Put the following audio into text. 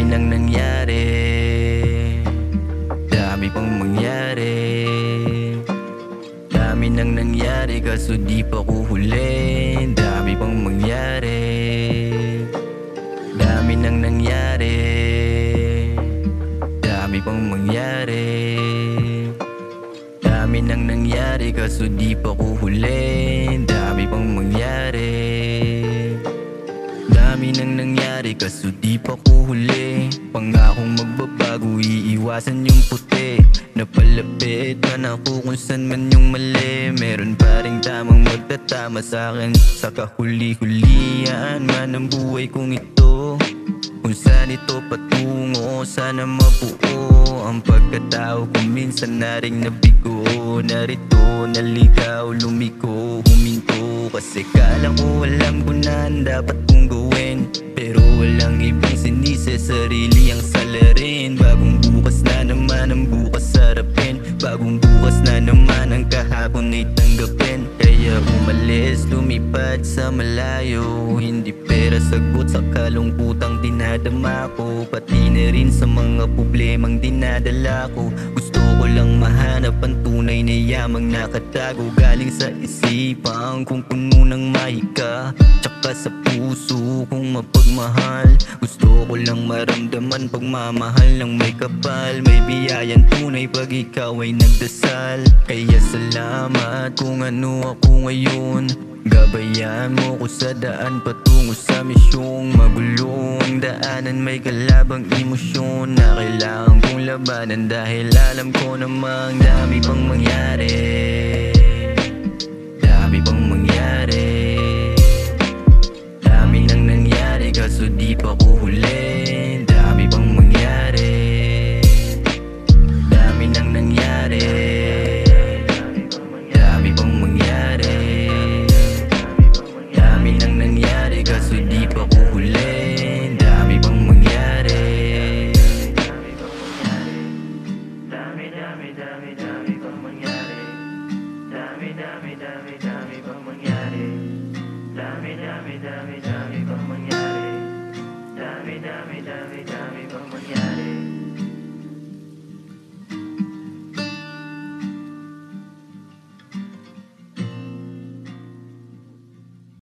nang nangyari, dami pang mangyari. Dami nang nangyari kaso di pa ko huli. Dami pang mangyari, dami nang nangyari, dami pang mangyari. Dami nang nangyari kaso di pa ko huli. Dami pang mangyari, dami nang nangyari kaso di pa ko huli. Pangakong magbabago, iiwasan yung puti. Napalapit man ako kung saan man yung mali. Meron pa ring tamang magtatama sa'kin sa kahuli-hulian man ang buhay kong ito. Kung saan ito patungo, sana mabuo ang pagkatao ko. Minsan na ring nabigo, narito, naligaw, lumiko, huminto. Kasi kala ko alam ko na ang dapat kong gawin, pero walang ibang sinisi, sarili ang salarin. Bagong bukas na naman ang bukas harapin, bagong bukas na naman ang kahapon ay tanggapin. Kaya umalis, lumipad sa malayo, hindi pera sagot sa kalungkutang dinadama ko, pati na rin sa mga problemang dinadala ko. Gusto ko lang mahanap ang tunay na yamang nakatago, galing sa isipan kung puno ng mahika, tsaka sa puso kung mapagmahal. Gusto ko lang maramdaman pagmamahal ng may kapal, may biyayan tunay pag ikaw ay nagdasal. Kaya salamat kung ano ako ngayon, gabayan mo ko sa daan patungo sa misyong magulong daanan. May kalabang emosyon na kailangan kong labanan, dahil alam ko namang dami pang mangyari, dami pang mangyari. Dami nang nangyari kaso di pa ko huli.